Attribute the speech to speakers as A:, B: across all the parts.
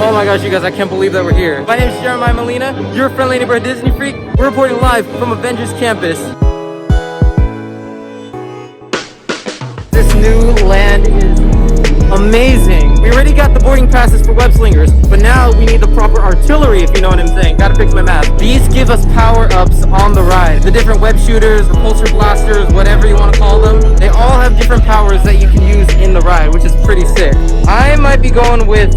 A: Oh my gosh, you guys, I can't believe that we're here. My name is Jeremiah Molina, your friendly neighborhood Disney freak. We're reporting live from Avengers campus. This new land is amazing. We already got the boarding passes for web slingers, but now we need the proper artillery, if you know what I'm saying. Gotta fix my math. These give us power-ups on the ride. The different web shooters, repulsor blasters, whatever you want to call them, they all have different powers that you can use in the ride, which is pretty sick. I might be going with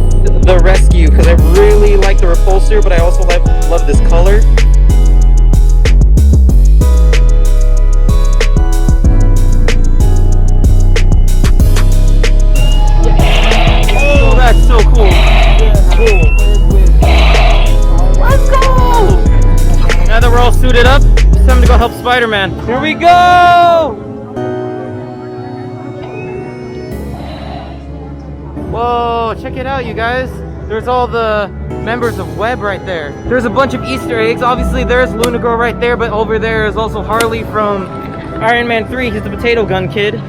A: the rescue because I really like the repulsor, but I also love this color. That's so cool. Let's go! Now that we're all suited up, it's time to go help Spider-Man. Here we go! Whoa, check it out, you guys. There's all the members of Web right there. There's a bunch of Easter eggs. Obviously, there's Luna Girl right there, but over there is also Harley from Iron Man 3. He's the potato gun kid.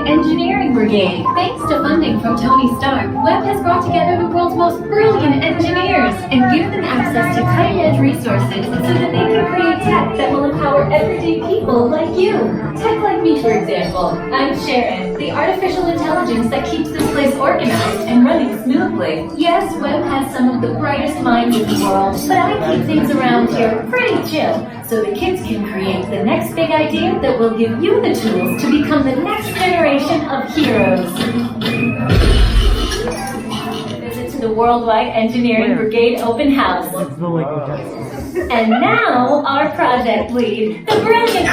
B: Engineering Brigade. Thanks to funding from Tony Stark, Webb has brought together the world's most brilliant engineers and give them access to cutting-edge resources so that they can create tech that will empower everyday people like you. Tech like me, for example. I'm Sharon, the artificial intelligence that keeps this place organized and running smoothly. Yes, Webb has some of the brightest minds in the world, but I keep things around here pretty chill, so the kids can create the next big idea that will give you the tools to become the next generation of heroes. Visit to the Worldwide Engineering Brigade Open House. And now, our project lead, the brilliant...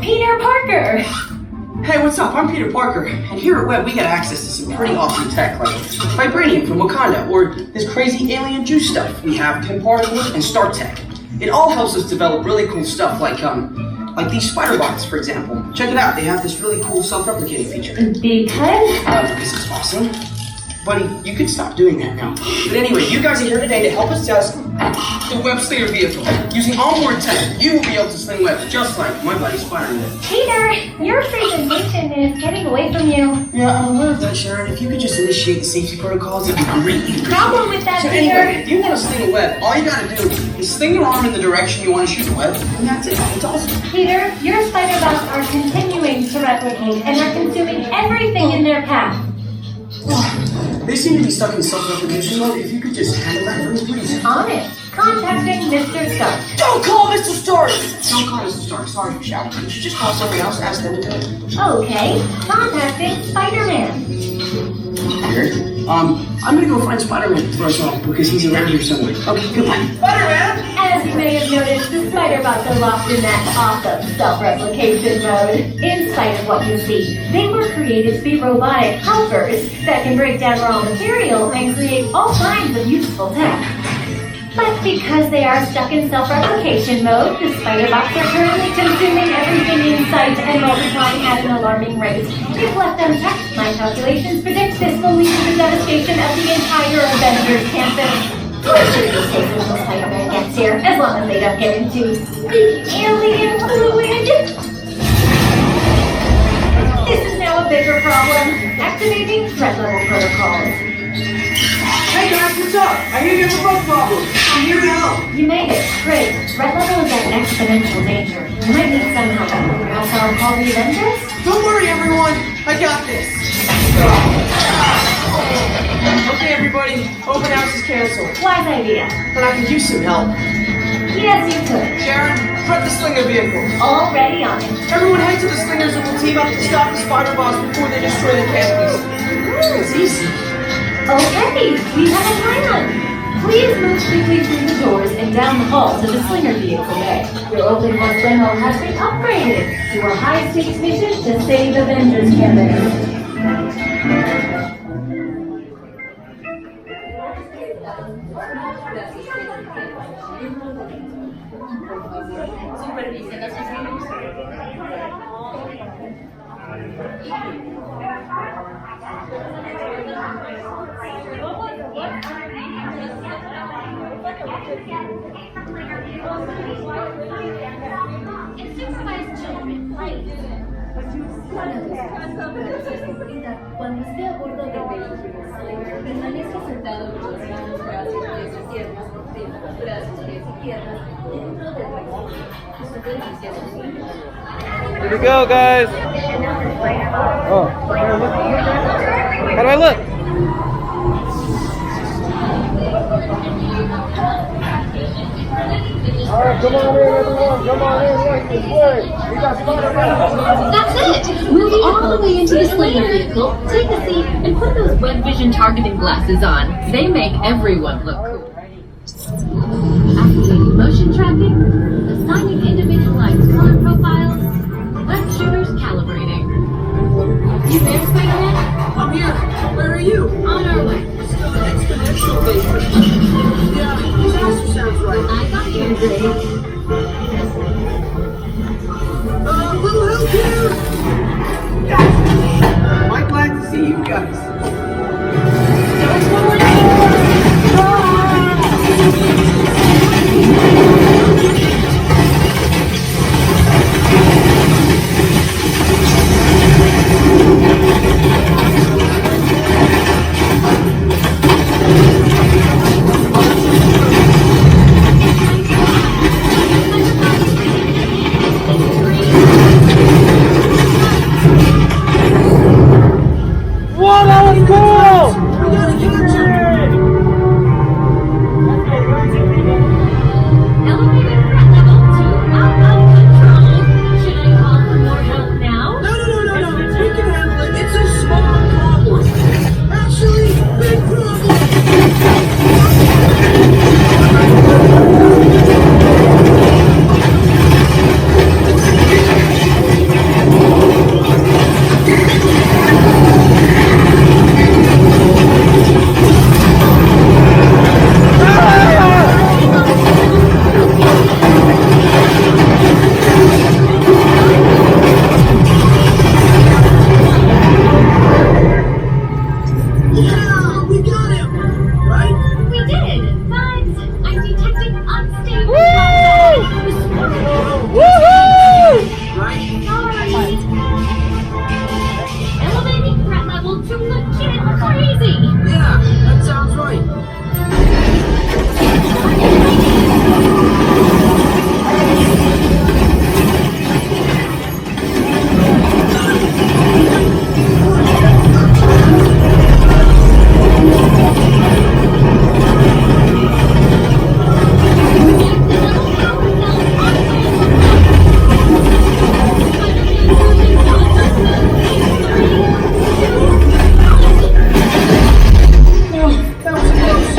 B: Peter Parker!
C: Hey, what's up? I'm Peter Parker, and here at Webb we get access to some pretty awesome tech, like vibranium from Wakanda, or this crazy alien juice stuff. We have Pym particles and Stark Tech. It all helps us develop really cool stuff, like these spider bots, for example. Check it out. They have this really cool self-replicating feature. Because it's awesome. Buddy, you can stop doing that now. But anyway, you guys are here today to help us test the Web Slinger vehicle. Using onboard tech, you will be able to sling webs just like my buddy Spider-Man.
B: Peter, your presentation is getting away from you.
C: Yeah, I'm aware of that, Sharon. If you could just initiate the safety protocols, it'd be great.
B: Problem with that,
C: So
B: Peter.
C: anyway, if you want to sling a web, all you gotta do is sling your arm in the direction you want to shoot the web, and that's it. It's awesome.
B: Peter, your spider bots are continuing to replicate and are consuming everything in their path.
C: They seem to be stuck in self-replication mode. If you could just handle that for me, please.
B: On it. Contacting Mr. Stark.
C: Don't call Mr. Stark! Don't call Mr. Stark. Sorry for shouting. Could you just call someone else? Ask them to do it.
B: Okay. Contacting Spider-Man.
C: Weird. I'm gonna go find Spider-Man for us all, because he's around here somewhere. Okay, goodbye. Spider-Man!
B: As you may have noticed, the spider bots are locked in that awesome self-replication mode. In spite of what you see, they were created to be robotic helpers that can break down raw material and create all kinds of useful tech. But because they are stuck in self-replication mode, the spider bots are currently consuming everything in sight and multiplying at an alarming rate. If left unchecked, my calculations predict this will lead to the devastation of the entire Avengers campus. Which should be safe until Spider-Man gets here, as long as they don't get into the alien fluid. This is now a bigger problem. Activating threat level protocols.
C: Hey guys, what's up? I hear you have a bug problem. I'm here to help.
B: You made it. Great. Threat level is at exponential danger. You might need some help. Perhaps I'll call the Avengers?
C: Don't worry, everyone. I got this. Okay, everybody. Open house is canceled.
B: Wise idea.
C: But I could use some help.
B: Yes, you could.
C: Sharon, prep the Slinger vehicle.
B: Already on it.
C: Everyone head to the Slingers and we'll team up to stop the spider bots before they destroy the campus. It's easy.
B: Okay, we have a plan. Please move quickly through the doors and down the hall to the Slinger vehicle bay. Your open bus limo has been upgraded to a high-stakes mission to save Avengers campus. And supervised children, please. Cuando esté a bordo del vehículo, permanezca sentado con las manos, brazos, pies y piernas, brazos, pies y piernas, dentro del vehículo. Supervise a sus niños.
A: Here we go, guys. Oh, how do I look?
D: Alright, come on in, everyone. Come on in, right this way. We got Spider-Man.
B: That's it! Move all the way into the Slinger vehicle, take a seat, and put those web vision targeting glasses on. They make everyone look cool. Activating motion tracking, assigning individualized color profiles, web shooters calibrating. You there, Spider-Man?
C: I'm here. Where are you?
B: On our way.
C: Still an exponential basis. Yeah, disaster sounds right.
B: I got you, Gray.
C: Little help here! Am I glad to see you guys?
A: Whoa, that was cool!
C: We gotta catch him!
B: Elevated threat level 2 out of control. Should I call for more help now?
C: No. We can handle it. It's a small problem. Actually, big problem. Yeah, we got him! Right?
B: We did, but I'm detecting unstable contact.
A: Woohoo!
C: Right?
B: Alright. Elevating threat level to legit crazy.
C: Yeah, that sounds right. That was close.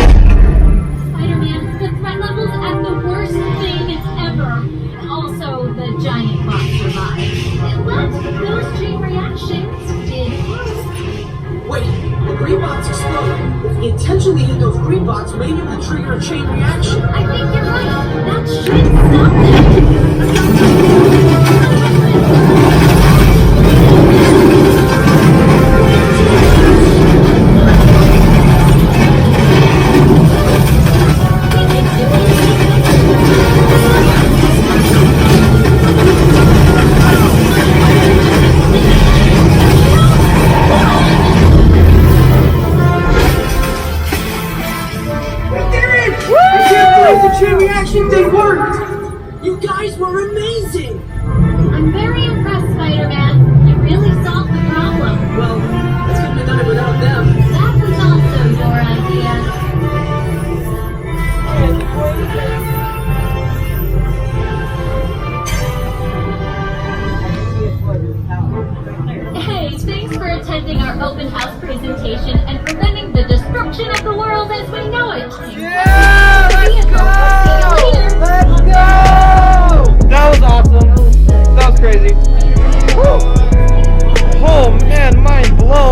B: Spider-Man, the threat level's at the worst thing ever. Also, the giant bot survived. But those chain reactions did work.
C: Wait, the green bots exploded. If we intentionally hit those green bots, maybe we'll trigger a chain reaction.
B: I think you're right. That should stop them.
C: We did it! I can't believe the chain reaction thing worked! You guys were amazing!
B: I'm very impressed, Spider-Man. You really solved the problem.
C: Well, I couldn't have done it without them.
B: That was also your idea. Hey, thanks for attending our open house presentation and preventing the destruction of the world as we know it.
A: Yeah, let's go! Let's go! That was awesome. That was crazy. Whew. Oh man, mind blown.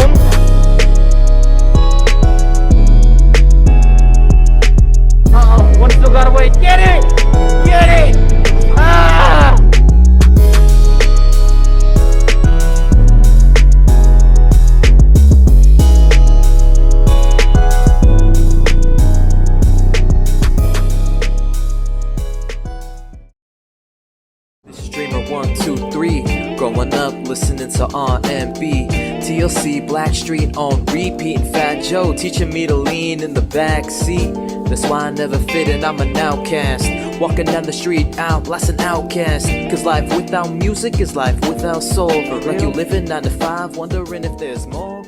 E: listening to R&B. TLC, Blackstreet on repeat, and Fat Joe teaching me to lean in the back seat. That's why I never fit in, I'm an outcast. Walking down the street, out, blasting Outcast. Cause life without music is life without soul. Like you living 9 to 5, wondering if there's more.